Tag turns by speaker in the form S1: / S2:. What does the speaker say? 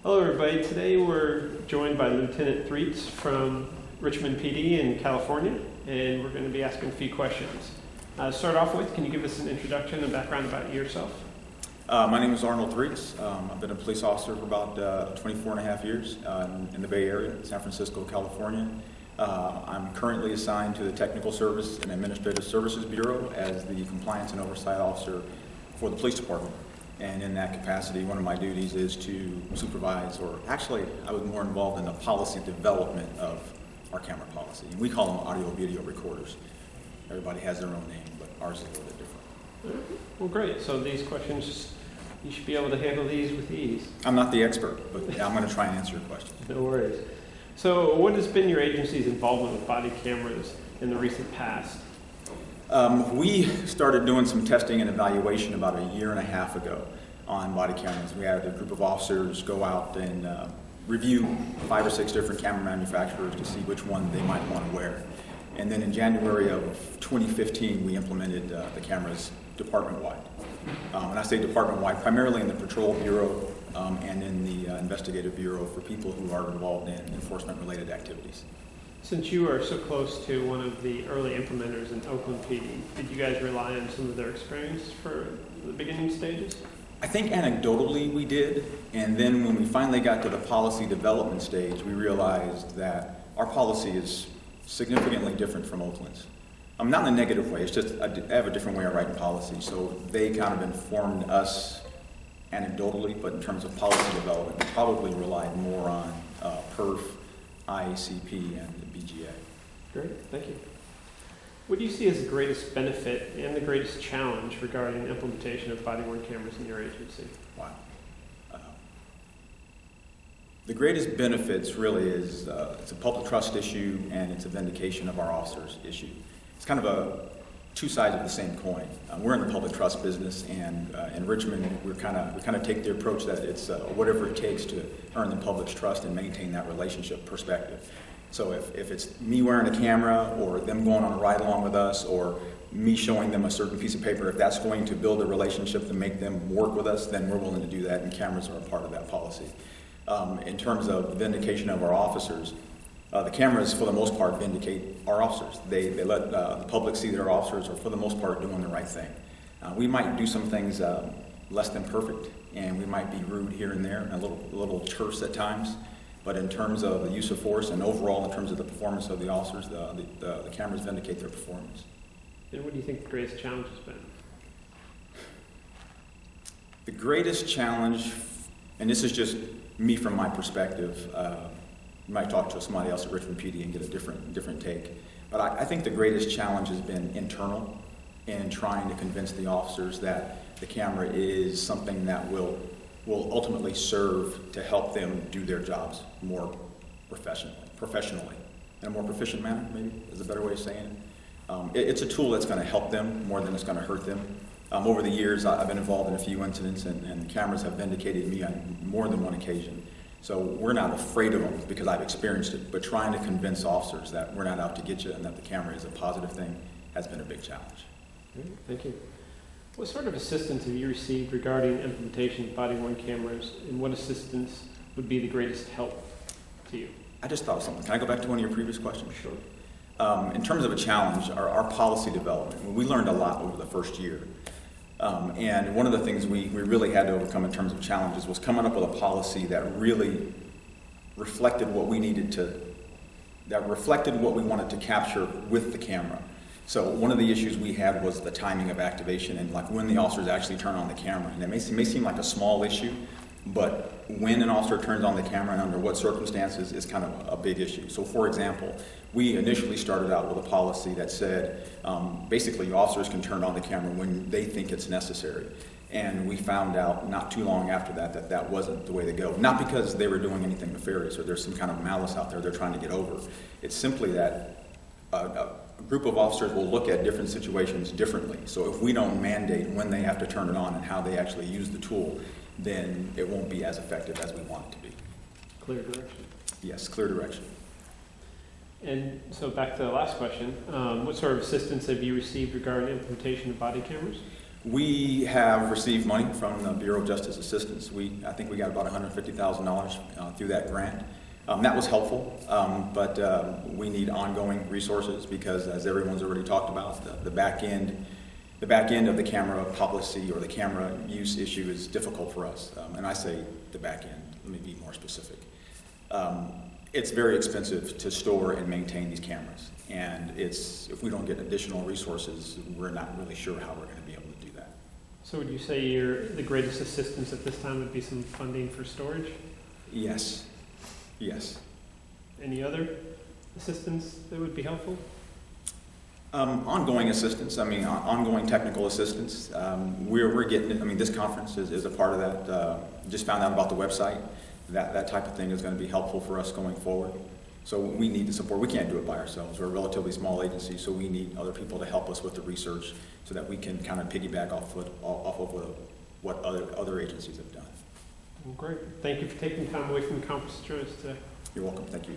S1: Hello everybody, today we're joined by Lieutenant Threets from Richmond PD in California, and we're going to be asking a few questions. To start off with, can you give us an introduction and background about yourself?
S2: My name is Arnold Threets. I've been a police officer for about 24 and a half years in the Bay Area, San Francisco, California. I'm currently assigned to the Technical Service and Administrative Services Bureau as the Compliance and Oversight Officer for the Police Department. And in that capacity, one of my duties is to supervise, or actually I was more involved in the policy development of our camera policy. And we call them audio-video recorders. Everybody has their own name, but ours is a little bit different.
S1: Well, great. So these questions, you should be able to handle these with ease.
S2: I'm not the expert, but I'm going to try and answer your questions.
S1: No worries. So what has been your agency's involvement with body cameras in the recent past?
S2: We started doing some testing and evaluation about a year and a half ago on body cameras. We had a group of officers go out and review 5 or 6 different camera manufacturers to see which one they might want to wear. And then in January of 2015, we implemented the cameras department-wide. When I say department-wide, primarily in the Patrol Bureau and in the Investigative Bureau for people who are involved in enforcement-related activities.
S1: Since you are so close to one of the early implementers in Oakland PD, did you guys rely on some of their experience for the beginning stages?
S2: I think anecdotally we did, and then when we finally got to the policy development stage, we realized that our policy is significantly different from Oakland's. Not in a negative way, it's just I have a different way of writing policy, so they kind of informed us anecdotally, but in terms of policy development, we probably relied more on PERF, IACP, and the BGA.
S1: Great, thank you. What do you see as the greatest benefit and the greatest challenge regarding implementation of body-worn cameras in your agency?
S2: Wow. The greatest benefits really is it's a public trust issue and it's a vindication of our officers issue. It's kind of two sides of the same coin. We're in the public trust business, and in Richmond, we kind of take the approach that it's whatever it takes to earn the public's trust and maintain that relationship perspective. So if it's me wearing a camera, or them going on a ride along with us, or me showing them a certain piece of paper, if that's going to build a relationship to make them work with us, then we're willing to do that, and cameras are a part of that policy. In terms of vindication of our officers, the cameras, for the most part, vindicate our officers. They let the public see that our officers are, for the most part, doing the right thing. We might do some things less than perfect, and we might be rude here and there, and a little terse at times. But in terms of the use of force and overall in terms of the performance of the officers, the cameras vindicate their performance.
S1: And what do you think the greatest challenge has been?
S2: The greatest challenge, and this is just me from my perspective, you might talk to somebody else at Richmond PD and get a different take. But I think the greatest challenge has been internal in trying to convince the officers that the camera is something that will ultimately serve to help them do their jobs more professionally, in a more proficient manner, maybe is a better way of saying it. It's a tool that's going to help them more than it's going to hurt them. Over the years, I've been involved in a few incidents, and cameras have vindicated me on more than one occasion. So we're not afraid of them because I've experienced it, but trying to convince officers that we're not out to get you and that the camera is a positive thing has been a big challenge.
S1: Great, thank you. What sort of assistance have you received regarding implementation of body-worn cameras, and what assistance would be the greatest help to you?
S2: I just thought of something. Can I go back to one of your previous questions?
S1: Sure.
S2: In terms of a challenge, our policy development, we learned a lot over the first year. And one of the things we really had to overcome in terms of challenges was coming up with a policy that really reflected what we needed to, that reflected what we wanted to capture with the camera. So one of the issues we had was the timing of activation and like when the officers actually turn on the camera. And it may seem like a small issue, but when an officer turns on the camera and under what circumstances is kind of a big issue. So for example, we initially started out with a policy that said basically officers can turn on the camera when they think it's necessary. And we found out not too long after that that wasn't the way to go. Not because they were doing anything nefarious or there's some kind of malice out there they're trying to get over. It's simply that a group of officers will look at different situations differently. So if we don't mandate when they have to turn it on and how they actually use the tool, then it won't be as effective as we want it to be.
S1: Clear direction.
S2: Yes, clear direction.
S1: And so back to the last question, what sort of assistance have you received regarding implementation of body cameras?
S2: We have received money from the Bureau of Justice Assistance. I think we got about $150,000 through that grant. That was helpful, but we need ongoing resources because, as everyone's already talked about, the back end of the camera policy or the camera use issue is difficult for us. And I say the back end. Let me be more specific. It's very expensive to store and maintain these cameras, and if we don't get additional resources, we're not really sure how we're going to be able to do that.
S1: So would you say the greatest assistance at this time would be some funding for storage?
S2: Yes. Yes.
S1: Any other assistance that would be helpful?
S2: Ongoing assistance, ongoing technical assistance. We're getting it. This conference is a part of that. Just found out about the website. That type of thing is going to be helpful for us going forward. So we need the support. We can't do it by ourselves. We're a relatively small agency, so we need other people to help us with the research so that we can kind of piggyback off of what other agencies have done.
S1: Well, great. Thank you for taking time away from the conference to join us today.
S2: You're welcome. Thank you.